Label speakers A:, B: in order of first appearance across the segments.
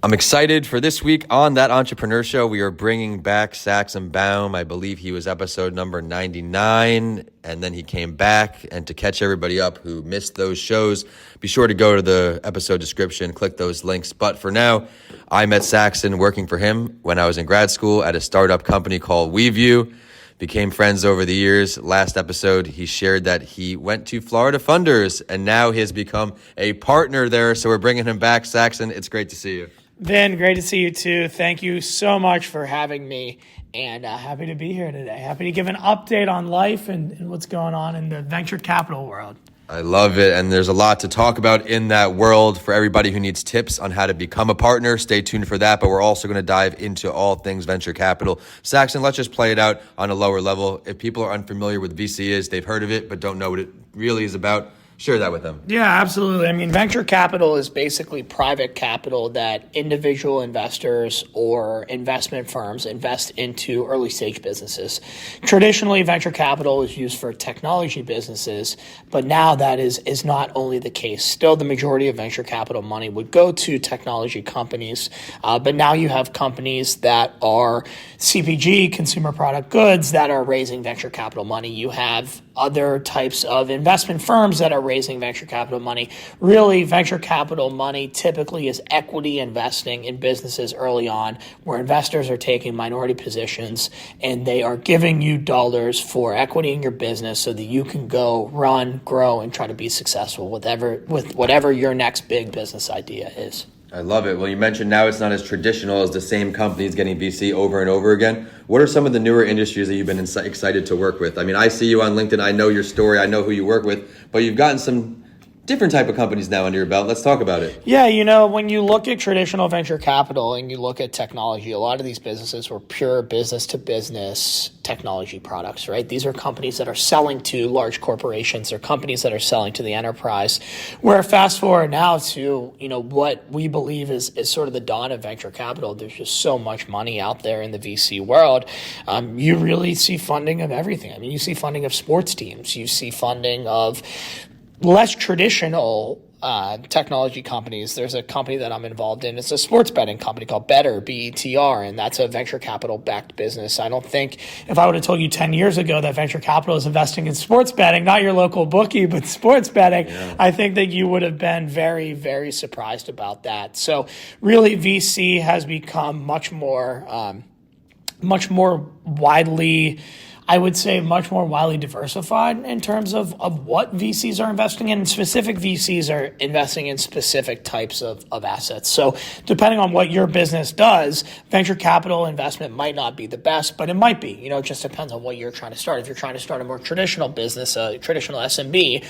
A: I'm excited for this week on That Entrepreneur Show. We are bringing back Saxon Baum. I believe he was episode number 99, and then he came back. And to catch everybody up who missed those shows, be sure to go to the episode description, click those links. But for now, I met Saxon working for him when I was in grad school at a startup company called WeVue. Became friends over the years. Last episode, he shared that he went to Florida Funders, and now he has become a partner there. So we're bringing him back. Saxon, it's great to see you.
B: Ben, great to see you too. Thank you so much for having me, and happy to be here today. Happy to give an update on life and what's going on in the venture capital world.
A: I love it, and there's a lot to talk about in that world. For everybody who needs tips on how to become a partner, stay tuned for that, but we're also going to dive into all things venture capital. Saxon, let's just play it out on a lower level. If people are unfamiliar with VC is, they've heard of it, but don't know what it really is about, share that with them.
B: Yeah, absolutely. I mean, venture capital is basically private capital that individual investors or investment firms invest into early stage businesses. Traditionally, venture capital is used for technology businesses, but now that is not only the case. Still, the majority of venture capital money would go to technology companies, but now you have companies that are CPG, consumer product goods, that are raising venture capital money. You have other types of investment firms that are raising venture capital money. Really, venture capital money typically is equity investing in businesses early on, where investors are taking minority positions and they are giving you dollars for equity in your business so that you can go run, grow, and try to be successful with whatever your next big business idea is.
A: I love it. Well, you mentioned now it's not as traditional as the same companies getting VC over and over again. What are some of the newer industries that you've been excited to work with? I mean, I see you on LinkedIn. I know your story. I know who you work with, but you've gotten some different type of companies now under your belt. Let's talk about it.
B: Yeah, when you look at traditional venture capital and you look at technology, a lot of these businesses were pure business to business technology products, right? These are companies that are selling to large corporations or companies that are selling to the enterprise. Where fast forward now to, what we believe is sort of the dawn of venture capital. There's just so much money out there in the VC world. You really see funding of everything. I mean, you see funding of sports teams. You see funding of less traditional technology companies. There's a company that I'm involved in. It's a sports betting company called Better, BETR, and that's a venture capital backed business. I don't think if I would have told you 10 years ago that venture capital is investing in sports betting, not your local bookie, but sports betting, I think that you would have been very, very surprised about that. So really VC has become much more widely, I would say, much more widely diversified in terms of what VCs are investing in. And specific VCs are investing in specific types of assets. So depending on what your business does, venture capital investment might not be the best, but it might be. It just depends on what you're trying to start. If you're trying to start a more traditional business, a traditional SMB,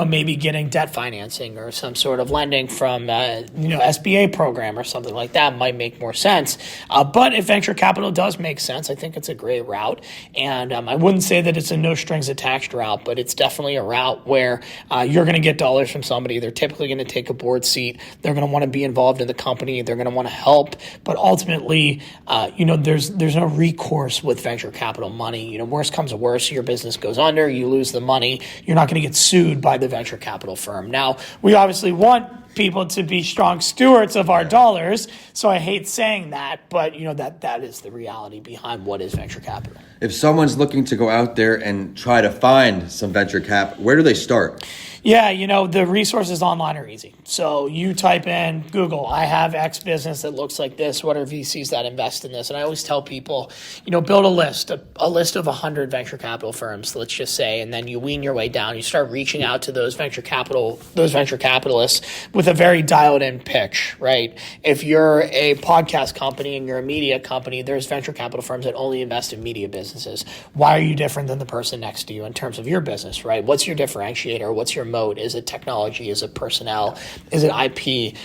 B: maybe getting debt financing or some sort of lending from, SBA program or something like that might make more sense. But if venture capital does make sense, I think it's a great route. And I wouldn't say that it's a no strings attached route, but it's definitely a route where you're going to get dollars from somebody. They're typically going to take a board seat. They're going to want to be involved in the company. They're going to want to help. But ultimately, there's no recourse with venture capital money. Worst comes to worst, your business goes under, you lose the money. You're not going to get sued by the venture capital firm. Now, we obviously want people to be strong stewards of our dollars. So I hate saying that, but that is the reality behind what is venture capital.
A: If someone's looking to go out there and try to find some venture cap, where do they start?
B: Yeah, the resources online are easy. So you type in Google, I have X business that looks like this. What are VCs that invest in this? And I always tell people, build a list of 100 venture capital firms, let's just say, and then you wean your way down. You start reaching out to those venture capitalists with a very dialed in pitch, right? If you're a podcast company and you're a media company, there's venture capital firms that only invest in media businesses. Why are you different than the person next to you in terms of your business, right? What's your differentiator? What's your moat? Is it technology? Is it personnel? Is it IP?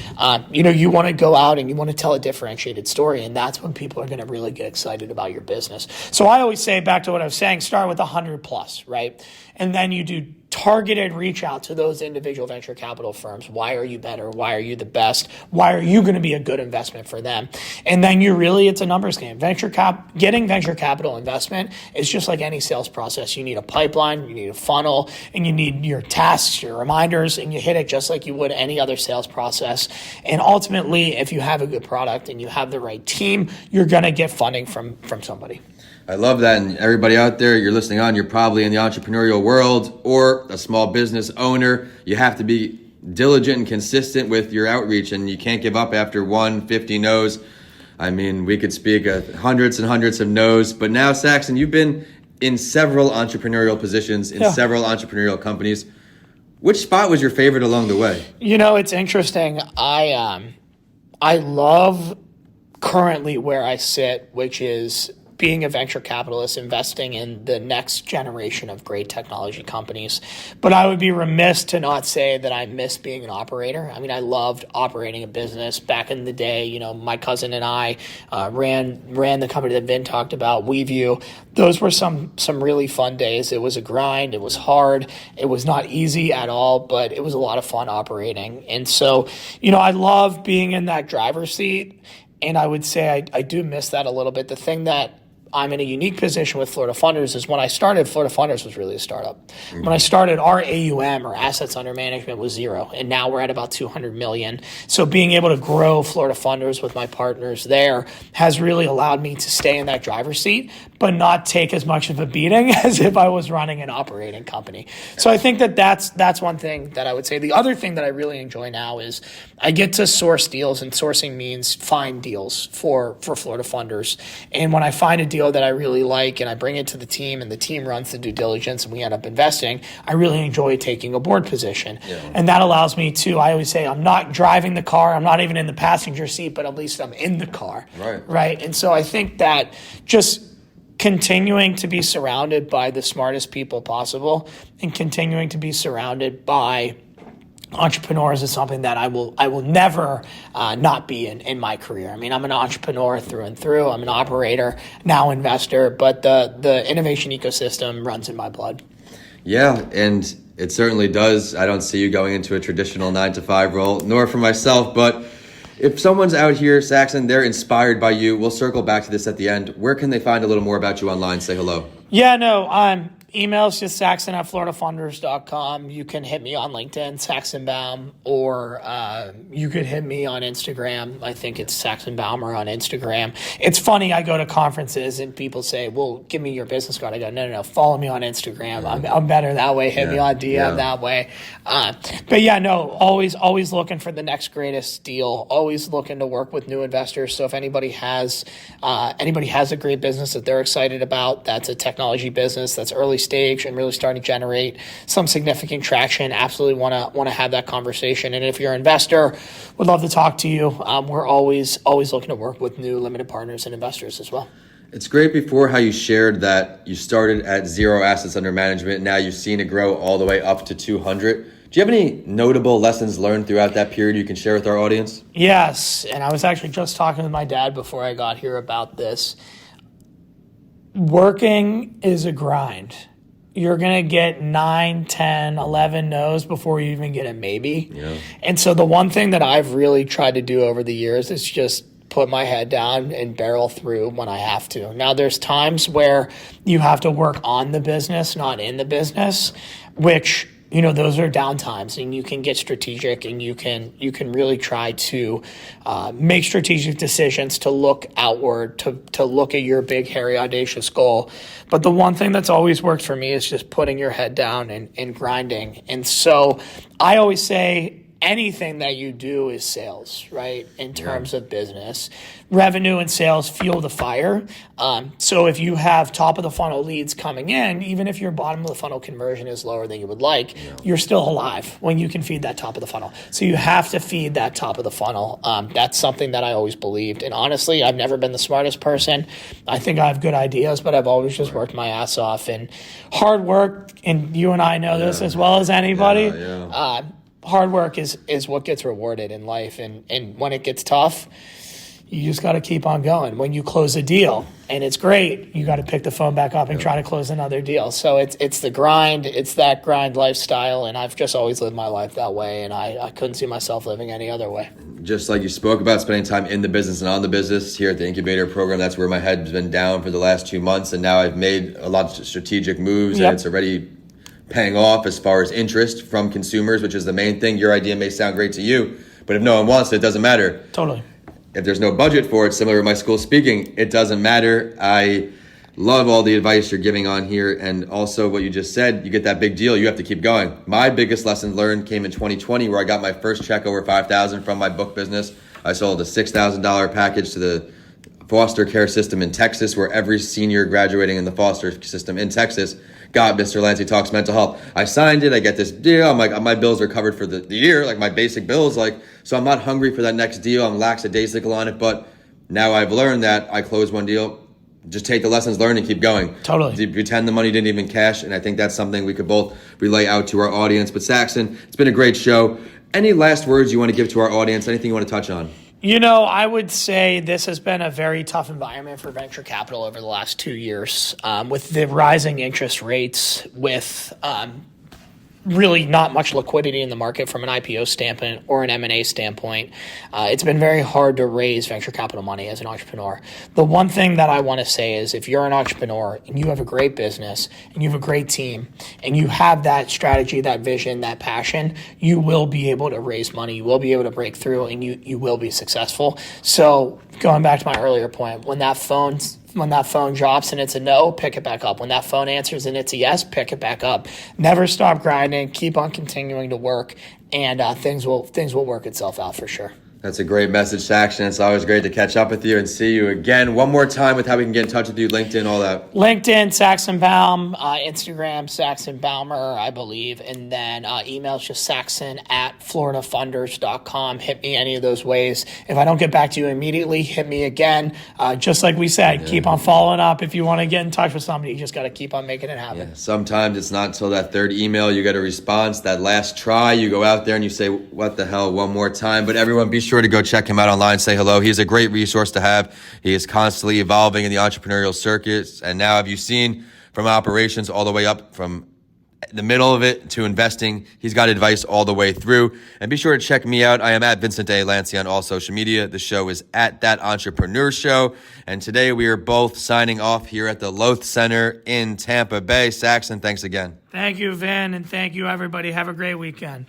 B: You want to go out and you want to tell a differentiated story, and that's when people are going to really get excited about your business. So I always say, back to what I was saying, start with 100 plus, right? And then you do targeted reach out to those individual venture capital firms. Why are you better? Why are you the best? Why are you going to be a good investment for them? And then it's a numbers game. Getting venture capital investment is just like any sales process. You need a pipeline, you need a funnel, and you need your tasks, your reminders, and you hit it just like you would any other sales process. And ultimately, if you have a good product and you have the right team, you're going to get funding from somebody.
A: I love that. And everybody out there, you're listening on, you're probably in the entrepreneurial world or a small business owner. You have to be diligent and consistent with your outreach, and you can't give up after 150 no's. I mean, we could speak of hundreds and hundreds of no's, but now, Saxon, you've been in several entrepreneurial positions in several entrepreneurial companies. Which spot was your favorite along the way?
B: It's interesting. I love currently where I sit, which is being a venture capitalist, investing in the next generation of great technology companies. But I would be remiss to not say that I miss being an operator. I mean, I loved operating a business. Back in the day, my cousin and I ran the company that Vin talked about, WeVue. Those were some really fun days. It was a grind. It was hard. It was not easy at all, but it was a lot of fun operating. And so, I love being in that driver's seat. And I would say I do miss that a little bit. The thing that I'm in a unique position with Florida Funders is when I started, Florida Funders was really a startup. Mm-hmm. When I started, our AUM, or assets under management, was zero. And now we're at about 200 million. So being able to grow Florida Funders with my partners there has really allowed me to stay in that driver's seat, but not take as much of a beating as if I was running an operating company. So I think that's one thing that I would say. The other thing that I really enjoy now is I get to source deals, and sourcing means find deals for Florida Funders. And when I find a deal that I really like and I bring it to the team and the team runs the due diligence and we end up investing, I really enjoy taking a board position. Yeah. And that allows me to, I always say, I'm not driving the car, I'm not even in the passenger seat, but at least I'm in the car. Right. And so I think that just continuing to be surrounded by the smartest people possible and continuing to be surrounded by entrepreneurs is something that I will never not be in my career. I mean, I'm an entrepreneur through and through. I'm an operator, now investor, but the innovation ecosystem runs in my blood.
A: Yeah, and it certainly does. I don't see you going into a traditional 9-to-5 role, nor for myself, but if someone's out here, Saxon, they're inspired by you, we'll circle back to this at the end. Where can they find a little more about you online? Say hello.
B: Yeah, no, email's just saxon@floridafunders.com. You can hit me on LinkedIn, Saxon Baum, or you could hit me on Instagram. I think it's Saxon Baumer on Instagram. It's funny, I go to conferences and people say, well, give me your business card. I go, no, follow me on Instagram. I'm better that way. Hit me on DM that way. But yeah, no, always looking for the next greatest deal, always looking to work with new investors. So if anybody has a great business that they're excited about, that's a technology business that's early stage and really starting to generate some significant traction, absolutely want to have that conversation. And if you're an investor, would love to talk to you. We're always looking to work with new limited partners and investors as well.
A: It's great before how you shared that you started at 0 assets under management. Now you've seen it grow all the way up to 200. Do you have any notable lessons learned throughout that period you can share with our audience?
B: Yes, and I was actually just talking with my dad before I got here about this. Working is a grind. You're going to get 9, 10, 11 no's before you even get a maybe. Yeah. And so the one thing that I've really tried to do over the years is just put my head down and barrel through when I have to. Now, there's times where you have to work on the business, not in the business, which, those are downtimes, and you can get strategic and you can really try to make strategic decisions to look outward, to look at your big, hairy, audacious goal. But the one thing that's always worked for me is just putting your head down and grinding. And so I always say, anything that you do is sales, right? In terms of business, revenue and sales fuel the fire. So if you have top of the funnel leads coming in, even if your bottom of the funnel conversion is lower than you would like, you're still alive when you can feed that top of the funnel. So you have to feed that top of the funnel. That's something that I always believed. And honestly, I've never been the smartest person. I think I have good ideas, but I've always just worked my ass off. And hard work, and you and I know this as well as anybody, hard work is what gets rewarded in life. And when it gets tough, You just got to keep on going. When you close a deal and it's great, you got to pick the phone back up and try to close another deal. So it's the grind. It's that grind lifestyle, and I've just always lived my life that way, and I couldn't see myself living any other way.
A: Just like you spoke about spending time in the business and on the business here at the incubator program, that's where my head's been down for the last 2 months, and now I've made a lot of strategic moves, and it's already paying off as far as interest from consumers, which is the main thing. Your idea may sound great to you, but if no one wants it, it doesn't matter.
B: Totally.
A: If there's no budget for it, similar to my school speaking, it doesn't matter. I love all the advice you're giving on here, and also what you just said, you get that big deal, you have to keep going. My biggest lesson learned came in 2020, where I got my first check over $5,000 from my book business. I sold a $6,000 package to the foster care system in Texas, where every senior graduating in the foster system in Texas got Mr. Lancy Talks Mental Health. I signed it, I get this deal, I'm like, my bills are covered for the year, like my basic bills, so I'm not hungry for that next deal, I'm lackadaisical on it, but now I've learned that I close one deal, just take the lessons learned and keep going.
B: Totally.
A: Pretend the money didn't even cash, and I think that's something we could both relay out to our audience. But Saxon, it's been a great show. Any last words you want to give to our audience, anything you want to touch on?
B: I would say this has been a very tough environment for venture capital over the last 2 years, with the rising interest rates, with really not much liquidity in the market from an IPO standpoint or an M&A standpoint. It's been very hard to raise venture capital money as an entrepreneur. The one thing that I want to say is, if you're an entrepreneur and you have a great business and you have a great team and you have that strategy, that vision, that passion, you will be able to raise money, you will be able to break through, and you will be successful. So going back to my earlier point, when that phone drops and it's a no, pick it back up. When that phone answers and it's a yes, pick it back up. Never stop grinding. Keep on continuing to work, and things will work itself out for sure.
A: That's a great message, Saxon. It's always great to catch up with you and see you again. One more time with how we can get in touch with you, LinkedIn, all that.
B: LinkedIn, Saxon Baum, Instagram, Saxon Baumer, I believe, and then email is just saxon@floridafunders.com. Hit me any of those ways. If I don't get back to you immediately, hit me again. Just like we said, keep on following up. If you want to get in touch with somebody, you just got to keep on making it happen.
A: Yeah. Sometimes it's not until that third email you get a response. That last try, you go out there and you say, what the hell, one more time. But everyone, be sure to go check him out online, say hello. He's a great resource to have. He is constantly evolving in the entrepreneurial circuits. And now, have you seen from operations all the way up from the middle of it to investing? He's got advice all the way through. And be sure to check me out. I am at Vincent A. Lancy on all social media. The show is at That Entrepreneur Show. And today we are both signing off here at the Loth Center in Tampa Bay. Saxon, thanks again.
B: Thank you, Vin, and thank you, everybody. Have a great weekend.